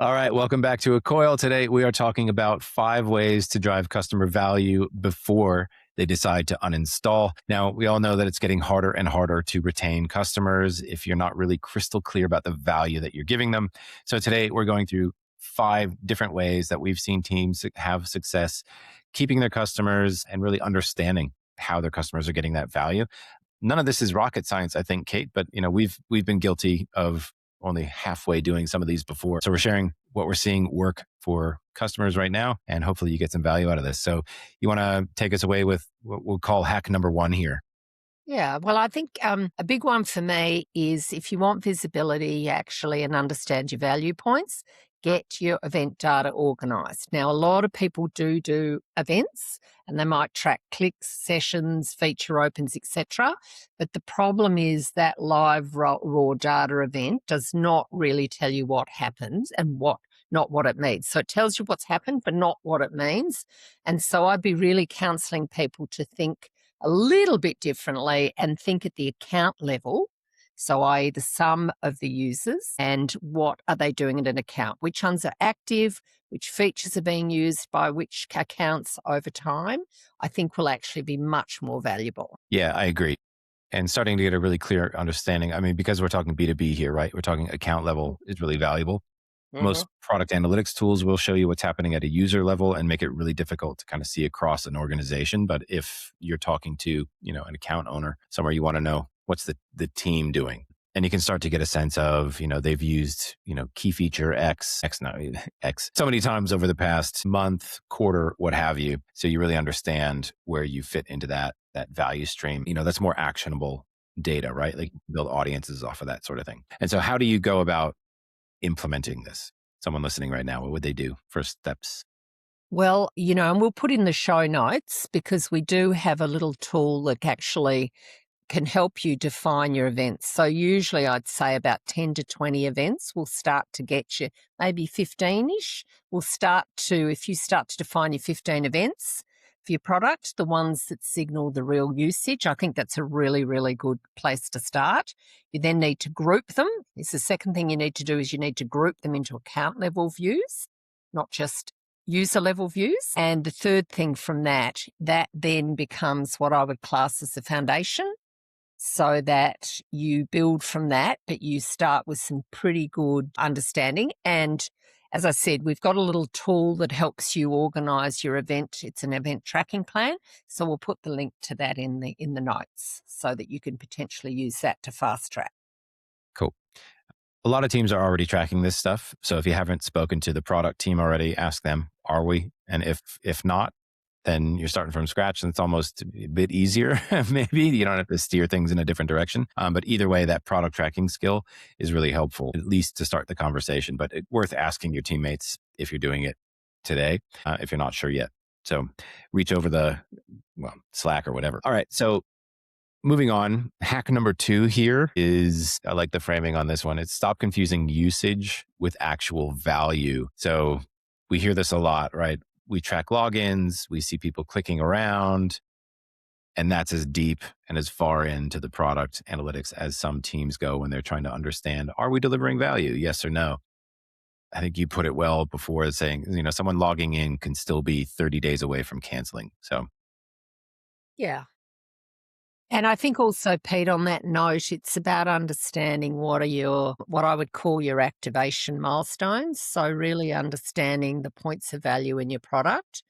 All right, welcome back to A Coil. Today, we are talking about 5 ways to drive customer value before they decide to uninstall. Now, we all know that it's getting harder and harder to retain customers if you're not really crystal clear about the value that you're giving them. So today, we're going through 5 different ways that we've seen teams have success keeping their customers and really understanding how their customers are getting that value. None of this is rocket science, I think, Kate, but we've been guilty of only halfway doing some of these before. So we're sharing what we're seeing work for customers right now, and hopefully you get some value out of this. So you want to take us away with what we'll call hack number 1 here. Yeah, well, I think a big one for me is if you want visibility actually and understand your value points, get your event data organized. Now, a lot of people do events and they might track clicks, sessions, feature opens, etc. But the problem is that live raw data event does not really tell you what happens and not what it means. So it tells you what's happened, but not what it means. And so I'd be really counseling people to think a little bit differently and think at the account level. So, i.e., the sum of the users and what are they doing in an account? Which ones are active? Which features are being used by which accounts over time? I think will actually be much more valuable. Yeah, I agree. And starting to get a really clear understanding. I mean, because we're talking B2B here, right? We're talking account level is really valuable. Mhm. Most product analytics tools will show you what's happening at a user level and make it really difficult to kind of see across an organization. But if you're talking to, an account owner somewhere, you want to know what's the team doing. And you can start to get a sense of, they've used, key feature X so many times over the past month, quarter, what have you. So you really understand where you fit into that value stream. That's more actionable data, right? Like build audiences off of that sort of thing. And so how do you go about implementing this? Someone listening right now, what would they do? First steps. Well, and we'll put in the show notes because we do have a little tool that actually can help you define your events. So usually I'd say about 10 to 20 events will start to get you, maybe 15-ish. If you start to define your 15 events for your product, the ones that signal the real usage, I think that's a really, really good place to start. You then need to group them. It's the second thing you need to do is you need to group them into account level views, not just user level views. And the third thing from that then becomes what I would class as the foundation so that you build from that, but you start with some pretty good understanding. And as I said, we've got a little tool that helps you organize your event. It's an event tracking plan. So we'll put the link to that in the notes so that you can potentially use that to fast track. Cool. A lot of teams are already tracking this stuff. So if you haven't spoken to the product team already, ask them, are we? And if not, then you're starting from scratch and it's almost a bit easier. Maybe you don't have to steer things in a different direction. But either way, that product tracking skill is really helpful, at least to start the conversation. But it's worth asking your teammates if you're doing it today, if you're not sure yet. So reach over Slack or whatever. All right. So moving on, hack number 2 here is, I like the framing on this one. It's stop confusing usage with actual value. So we hear this a lot, right? We track logins, we see people clicking around, and that's as deep and as far into the product analytics as some teams go when they're trying to understand, are we delivering value? Yes or no? I think you put it well before saying, someone logging in can still be 30 days away from canceling. So Yeah. And I think also, Pete, on that note, it's about understanding what I would call your activation milestones. So really understanding the points of value in your product.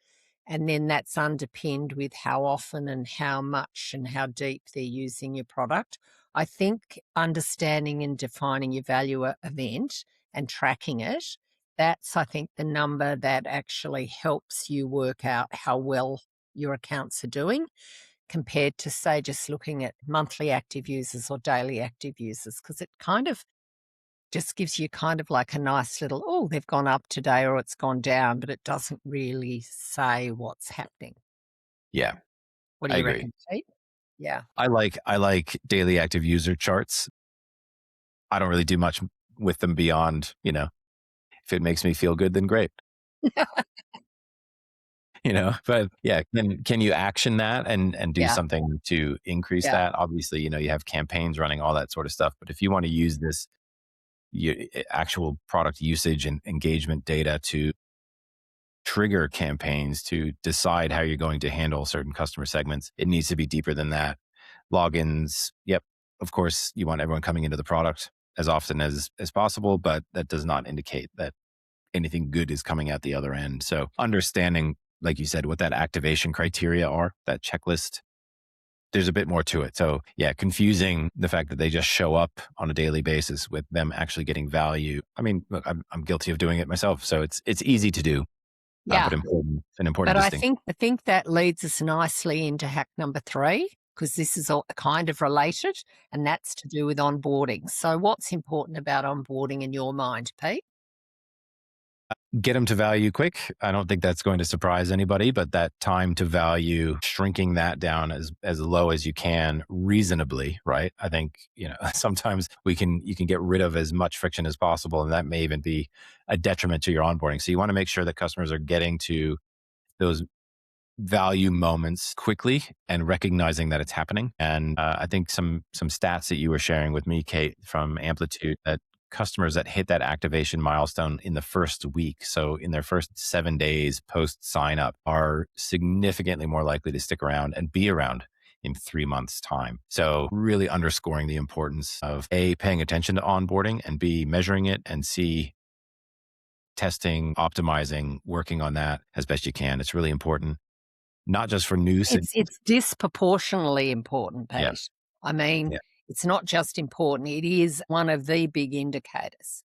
And then that's underpinned with how often and how much and how deep they're using your product. I think understanding and defining your value event and tracking it, that's, I think, the number that actually helps you work out how well your accounts are doing compared to, say, just looking at monthly active users or daily active users, because it kind of just gives you kind of like a nice little, oh, they've gone up today or it's gone down, but it doesn't really say what's happening. yeah, What do I you agree. reckon, Pete? Yeah. I like daily active user charts. I don't really do much with them beyond, if it makes me feel good, then great. But yeah, can you action that and do Yeah. something to increase Yeah. that? Obviously, you have campaigns running, all that sort of stuff. But if you want to use this actual product usage and engagement data to trigger campaigns to decide how you're going to handle certain customer segments. It needs to be deeper than that. Logins, yep, of course, you want everyone coming into the product as often as possible, but that does not indicate that anything good is coming out the other end. So understanding, like you said, what that activation criteria are, that checklist, there's a bit more to it. So yeah, confusing the fact that they just show up on a daily basis with them actually getting value. I mean, look, I'm guilty of doing it myself, so it's easy to do, Yeah. but important, an important But I distinction. think I think that leads us nicely into hack number 3, because this is all kind of related, and that's to do with onboarding. So what's important about onboarding in your mind, Pete? Get them to value quick. I don't think that's going to surprise anybody, but that time to value, shrinking that down as low as you can reasonably, right? I think, sometimes you can get rid of as much friction as possible, and that may even be a detriment to your onboarding. So you want to make sure that customers are getting to those value moments quickly and recognizing that it's happening. And I think some stats that you were sharing with me, Kate, from Amplitude, that customers that hit that activation milestone in the first week, so in their first 7 days post sign up, are significantly more likely to stick around and be around in 3 months' time. So really underscoring the importance of A, paying attention to onboarding, and B, measuring it, and C, testing, optimizing, working on that as best you can. It's really important, not just for new It's disproportionately important, yeah, Pete. I mean, yeah, it's not just important, it is one of the big indicators.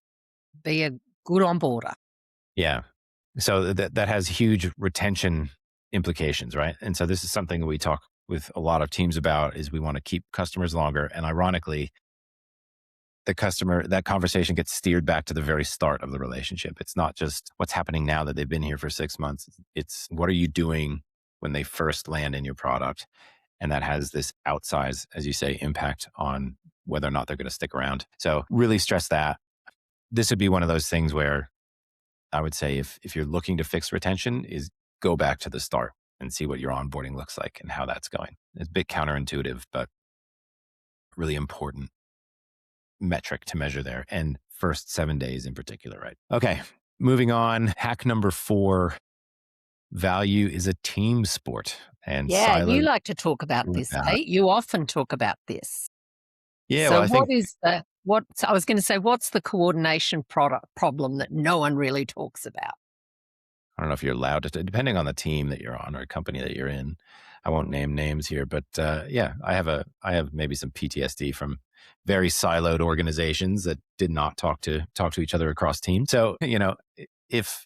Be a good onboarder. yeah. So that has huge retention implications, right? And so this is something that we talk with a lot of teams about, is we want to keep customers longer. And ironically, that conversation gets steered back to the very start of the relationship. It's not just what's happening now that they've been here for 6 months. It's what are you doing when they first land in your product? And that has this outsized, as you say, impact on whether or not they're going to stick around. So really stress that. This would be one of those things where I would say, if you're looking to fix retention, is go back to the start and see what your onboarding looks like and how that's going. It's a bit counterintuitive, but really important metric to measure there. And first 7 days in particular, right? Okay. Moving on. Hack number 4, value is a team sport and Yeah, you siloed. like to talk about this, Pete. You often talk about this. Yeah. Well, So I think, I was gonna say, what's the coordination product problem that no one really talks about? I don't know if you're allowed to, depending on the team that you're on or company that you're in. I won't name names here, but yeah, I have maybe some PTSD from very siloed organizations that did not talk to each other across teams. So if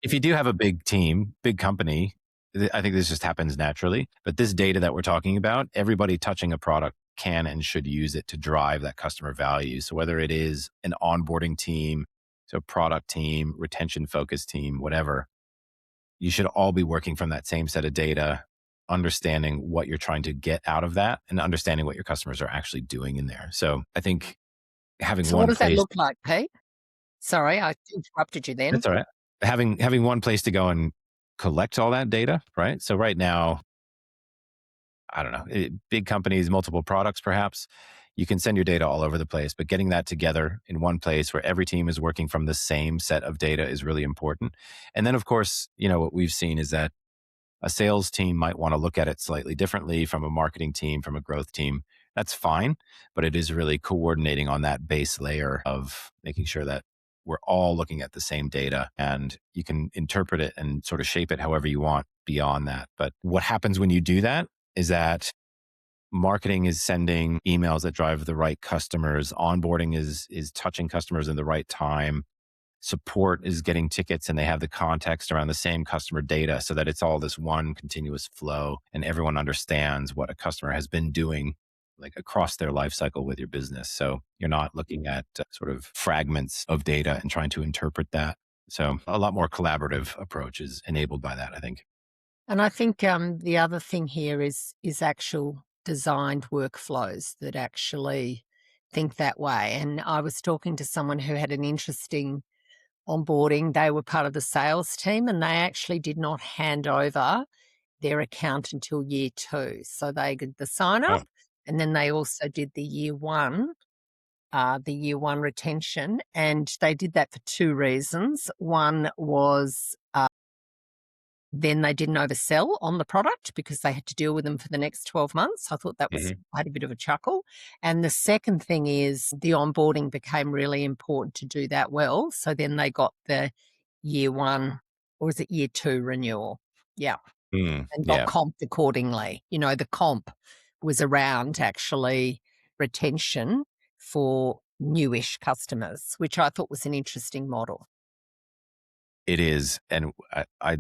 if you do have a big team, big company, I think this just happens naturally. But this data that we're talking about, everybody touching a product can and should use it to drive that customer value. So whether it is an onboarding team, so product team, retention focused team, whatever, you should all be working from that same set of data, understanding what you're trying to get out of that and understanding what your customers are actually doing in there. So I think having So what one does that place, look like, Pete? Sorry, I interrupted you then. that's all right. Having one place to go and collect all that data, right? So right now, I don't know, big companies, multiple products, perhaps you can send your data all over the place, but getting that together in one place where every team is working from the same set of data is really important. And then, of course, what we've seen is that a sales team might want to look at it slightly differently from a marketing team, from a growth team. That's fine, but it is really coordinating on that base layer of making sure that we're all looking at the same data, and you can interpret it and sort of shape it however you want beyond that. But what happens when you do that is that marketing is sending emails that drive the right customers, onboarding is touching customers in the right time, support is getting tickets and they have the context around the same customer data, so that it's all this one continuous flow and everyone understands what a customer has been doing like across their life cycle with your business. So you're not looking at sort of fragments of data and trying to interpret that. So a lot more collaborative approach is enabled by that, I think. And I think, the other thing here is actual designed workflows that actually think that way. And I was talking to someone who had an interesting onboarding. They were part of the sales team, and they actually did not hand over their account until year 2. So they did the sign Oh, up, and then they also did the year 1 the year one retention, and they did that for two reasons. One was then they didn't oversell on the product because they had to deal with them for the next 12 months. I thought that was, Hmm. I had a bit of a chuckle. And the second thing is the onboarding became really important to do that well. So then they got the year one, or was it year two renewal? Yeah. And got Yeah, comped accordingly. The comp was around actually retention for newish customers, which I thought was an interesting model. it is. And I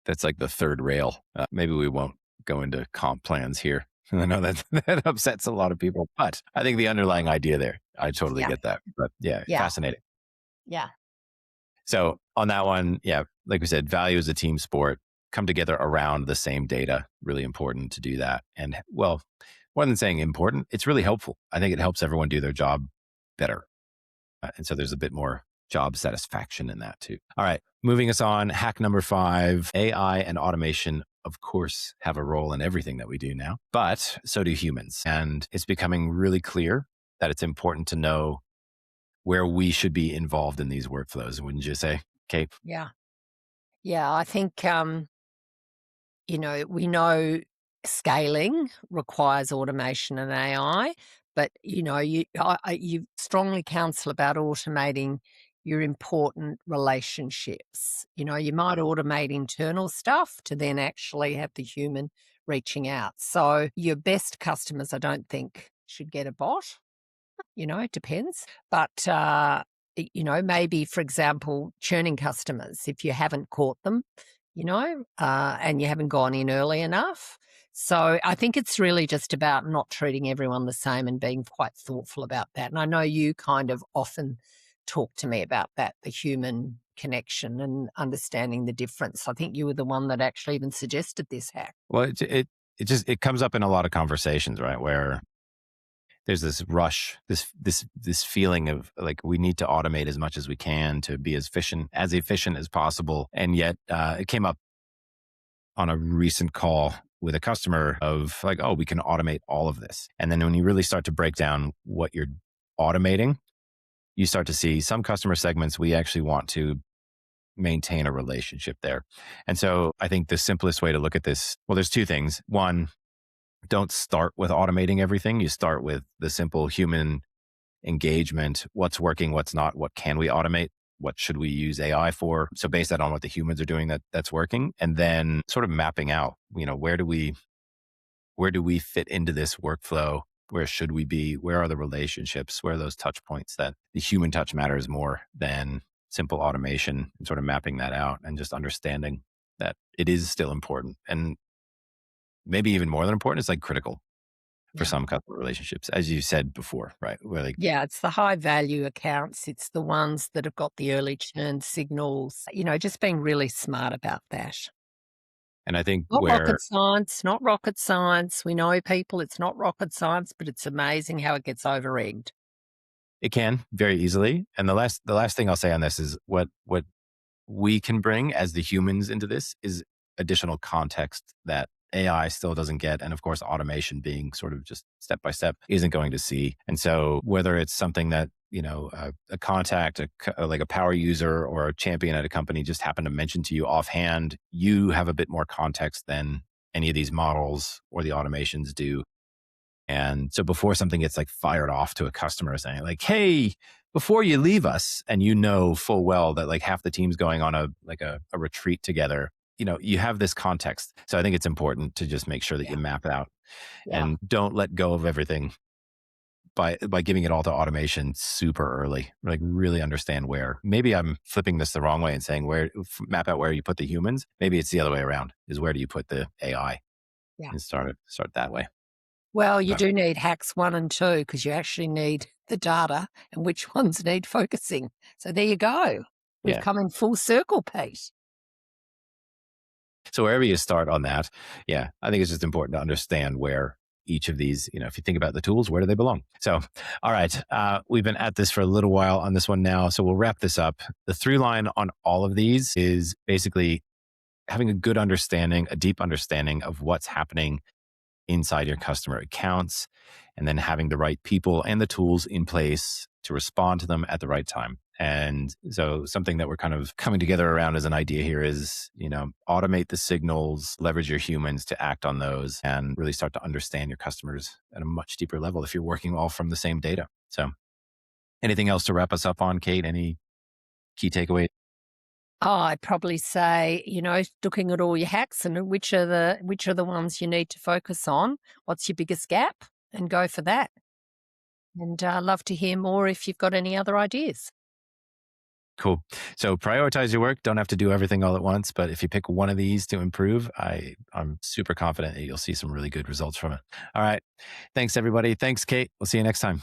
that's like the third rail. Maybe we won't go into comp plans here. I know that that upsets a lot of people, but I think the underlying idea there, I totally Yeah. get that. But yeah, Yeah. fascinating. Yeah. So on that one, yeah, like we said, value is a team sport. Come together around the same data. Really important to do that. And well, more than saying important, it's really helpful. I think it helps everyone do their job better. And so there's a bit more job satisfaction in that too. All right, moving us on. Hack number 5: AI and automation, of course, have a role in everything that we do now, but so do humans. And it's becoming really clear that it's important to know where we should be involved in these workflows, wouldn't you say, Kate? Yeah. Yeah. I think, we know scaling requires automation and AI, but you strongly counsel about automating your important relationships. You might automate internal stuff to then actually have the human reaching out. So your best customers, I don't think, should get a bot. It depends. But, maybe, for example, churning customers, if you haven't caught them, and you haven't gone in early enough. So I think it's really just about not treating everyone the same and being quite thoughtful about that. And I know you kind of often talk to me about that, the human connection and understanding the difference. I think you were the one that actually even suggested this hack. Well, it comes up in a lot of conversations, right? Where there's this rush, this feeling of like we need to automate as much as we can to be as efficient as possible. And yet, it came up on a recent call with a customer of like, oh, we can automate all of this. And then when you really start to break down what you're automating, you start to see some customer segments we actually want to maintain a relationship there. And so I think the simplest way to look at this, well, there's two things. One, don't start with automating everything. You start with the simple human engagement. What's working, what's not, what can we automate? What should we use AI for? So base that on what the humans are doing that's working. And then sort of mapping out, where do we fit into this workflow? Where should we be? Where are the relationships? Where are those touch points that the human touch matters more than simple automation, and sort of mapping that out and just understanding that it is still important. And maybe even more than important, it's like critical for Yeah. some customer relationships, as you said before, right? Where like, Yeah, it's the high value accounts. It's the ones that have got the early churn signals, just being really smart about that. and I think Not where rocket science, not rocket science. We know people, it's not rocket science, but it's amazing how it gets over egged. it can very easily. And the last thing I'll say on this is what we can bring as the humans into this is additional context that AI still doesn't get. And of course, automation being sort of just step by step isn't going to see. And so whether it's something that, a contact, like a power user or a champion at a company just happened to mention to you offhand, you have a bit more context than any of these models or the automations do. And so before something gets like fired off to a customer saying like, hey, before you leave us, and full well that like half the team's going on a retreat together, you have this context. So I think it's important to just make sure that Yeah. you map it out Yeah. and don't let go of everything by giving it all to automation super early. Like really understand where. Maybe I'm flipping this the wrong way and saying map out where you put the humans. Maybe it's the other way around, is where do you put the AI, Yeah. and start that way. Well, you But do need hacks 1 and 2 because you actually need the data and which ones need focusing. So there you go. We've yeah. come in full circle, Pete. So wherever you start on that, yeah, I think it's just important to understand where each of these, if you think about the tools, where do they belong? So, all right, we've been at this for a little while on this one now. So we'll wrap this up. The through line on all of these is basically having a good understanding, a deep understanding of what's happening inside your customer accounts, and then having the right people and the tools in place to respond to them at the right time. And so something that we're kind of coming together around as an idea here is, automate the signals, leverage your humans to act on those, and really start to understand your customers at a much deeper level if you're working all from the same data. So anything else to wrap us up on, Kate? Any key takeaway? Oh, I'd probably say, looking at all your hacks and which are the ones you need to focus on. What's your biggest gap? And go for that. And love to hear more if you've got any other ideas. Cool. So prioritize your work. Don't have to do everything all at once, but if you pick one of these to improve, I'm super confident that you'll see some really good results from it. All right. Thanks, everybody. Thanks, Kate. We'll see you next time.